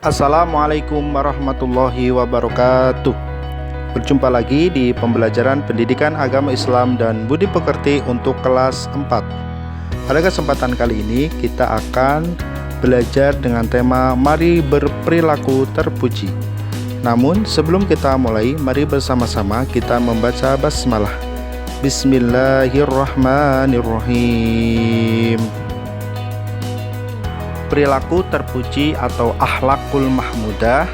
Assalamualaikum warahmatullahi wabarakatuh. Berjumpa lagi di pembelajaran pendidikan agama Islam dan budi pekerti untuk kelas 4. Pada kesempatan kali ini kita akan belajar dengan tema Mari Berperilaku Terpuji. Namun sebelum kita mulai, mari bersama-sama kita membaca basmalah. Bismillahirrahmanirrahim. Perilaku terpuji atau akhlakul mahmudah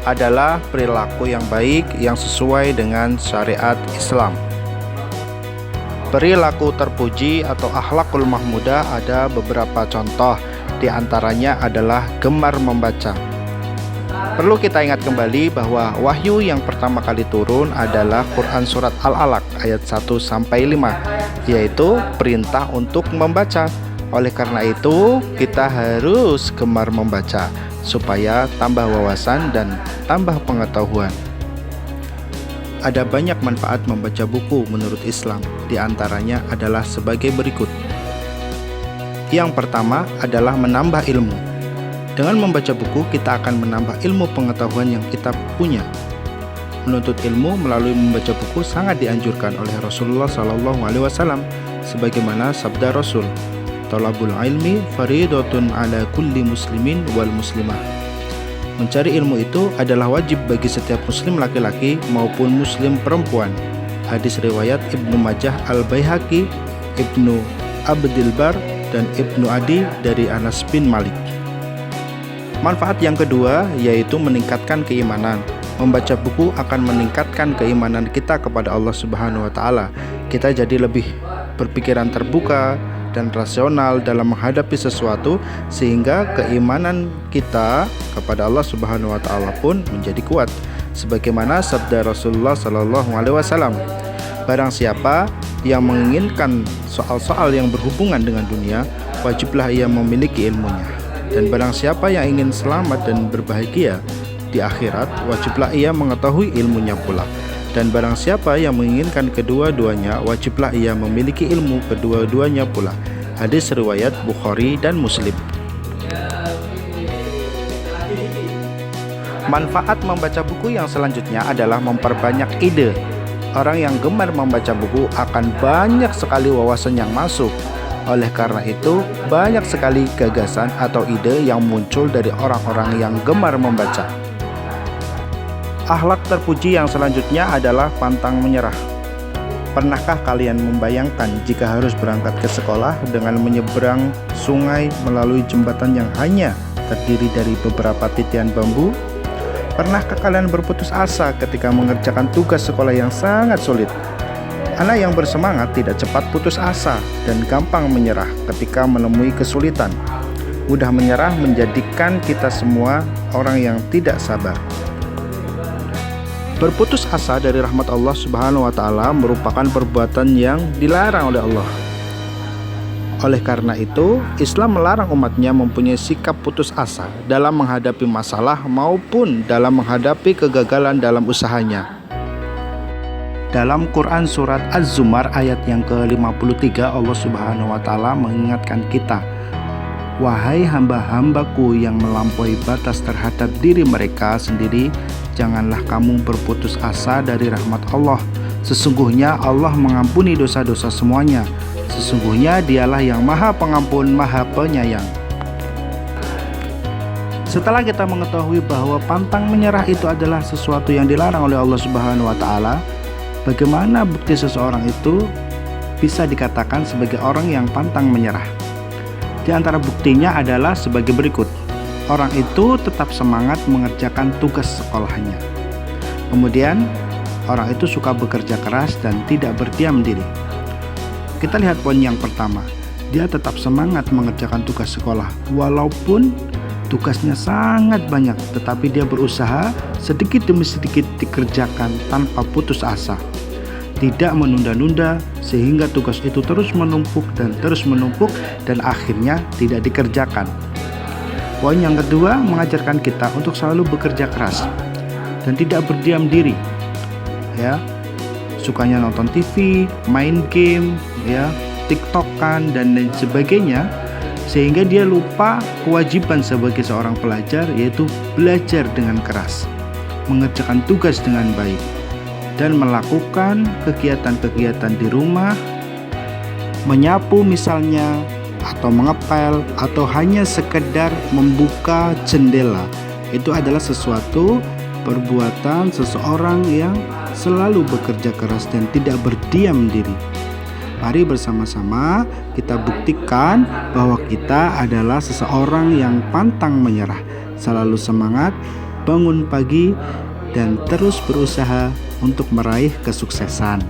adalah perilaku yang baik yang sesuai dengan syariat Islam. Perilaku terpuji atau akhlakul mahmudah ada beberapa contoh, di antaranya adalah gemar membaca. Perlu kita ingat kembali bahwa wahyu yang pertama kali turun adalah Quran Surat Al-Alaq ayat 1-5, yaitu perintah untuk membaca. Oleh karena itu, kita harus gemar membaca supaya tambah wawasan dan tambah pengetahuan. Ada banyak manfaat membaca buku menurut Islam, di antaranya adalah sebagai berikut. Yang pertama adalah menambah ilmu. Dengan membaca buku, kita akan menambah ilmu pengetahuan yang kita punya. Menuntut ilmu melalui membaca buku sangat dianjurkan oleh Rasulullah SAW, sebagaimana sabda Rasul, "Thalabul ilmi faridatun ala kulli muslimin wal muslimah." Mencari ilmu itu adalah wajib bagi setiap muslim laki-laki maupun muslim perempuan. Hadis riwayat Ibnu Majah, Al-Baihaqi, Ibnu Abdil Bar, dan Ibnu Adi dari Anas bin Malik. Manfaat yang kedua yaitu meningkatkan keimanan. Membaca buku akan meningkatkan keimanan kita kepada Allah Subhanahu wa taala. Kita jadi lebih berpikiran terbuka dan rasional dalam menghadapi sesuatu, sehingga keimanan kita kepada Allah Subhanahu wa taala pun menjadi kuat. Sebagaimana sabda Rasulullah SAW, barang siapa yang menginginkan soal-soal yang berhubungan dengan dunia, wajiblah ia memiliki ilmunya. Dan barang siapa yang ingin selamat dan berbahagia di akhirat, wajiblah ia mengetahui ilmunya pula. Dan barang siapa yang menginginkan kedua-duanya, wajiblah ia memiliki ilmu kedua-duanya pula. Hadis riwayat Bukhari dan Muslim. Manfaat membaca buku yang selanjutnya adalah memperbanyak ide. Orang yang gemar membaca buku akan banyak sekali wawasan yang masuk. Oleh karena itu, banyak sekali gagasan atau ide yang muncul dari orang-orang yang gemar membaca. Akhlak terpuji yang selanjutnya adalah pantang menyerah. Pernahkah kalian membayangkan jika harus berangkat ke sekolah dengan menyeberang sungai melalui jembatan yang hanya terdiri dari beberapa titian bambu? Pernahkah kalian berputus asa ketika mengerjakan tugas sekolah yang sangat sulit? Anak yang bersemangat tidak cepat putus asa dan gampang menyerah ketika menemui kesulitan. Mudah menyerah menjadikan kita semua orang yang tidak sabar. Berputus asa dari rahmat Allah Subhanahu wa taala merupakan perbuatan yang dilarang oleh Allah. Oleh karena itu, Islam melarang umatnya mempunyai sikap putus asa dalam menghadapi masalah maupun dalam menghadapi kegagalan dalam usahanya. Dalam Quran Surat Az-Zumar ayat yang ke-53, Allah Subhanahu wa taala mengingatkan kita, "Wahai hamba-hambaku yang melampaui batas terhadap diri mereka sendiri, janganlah kamu berputus asa dari rahmat Allah. Sesungguhnya Allah mengampuni dosa-dosa semuanya. Sesungguhnya Dialah yang Maha Pengampun, Maha Penyayang." Setelah kita mengetahui bahwa pantang menyerah itu adalah sesuatu yang dilarang oleh Allah Subhanahu wa taala, bagaimana bukti seseorang itu bisa dikatakan sebagai orang yang pantang menyerah? Di antara buktinya adalah sebagai berikut. Orang itu tetap semangat mengerjakan tugas sekolahnya. Kemudian, orang itu suka bekerja keras dan tidak berdiam diri. Kita lihat poin yang pertama. Dia tetap semangat mengerjakan tugas sekolah walaupun tugasnya sangat banyak, tetapi dia berusaha sedikit demi sedikit dikerjakan tanpa putus asa. Tidak menunda-nunda sehingga tugas itu terus menumpuk dan akhirnya tidak dikerjakan. Poin yang kedua mengajarkan kita untuk selalu bekerja keras dan tidak berdiam diri. Ya, sukanya nonton TV, main game, ya, TikTokan dan lain sebagainya. sehingga dia lupa kewajiban sebagai seorang pelajar, yaitu belajar dengan keras, mengerjakan tugas dengan baik, dan melakukan kegiatan-kegiatan di rumah, menyapu misalnya, atau mengepel, atau hanya sekedar membuka jendela. Itu adalah sesuatu perbuatan seseorang yang selalu bekerja keras dan tidak berdiam diri. Mari bersama-sama kita buktikan bahwa kita adalah seseorang yang pantang menyerah, selalu semangat, bangun pagi, dan terus berusaha untuk meraih kesuksesan.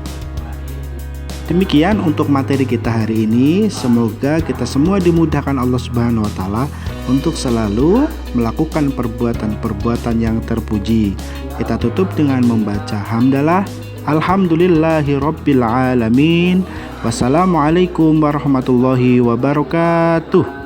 Demikian untuk materi kita hari ini. Semoga kita semua dimudahkan Allah Subhanahu wa taala untuk selalu melakukan perbuatan-perbuatan yang terpuji. Kita tutup dengan membaca hamdalah. Alhamdulillahirabbil alamin. Wassalamualaikum warahmatullahi wabarakatuh.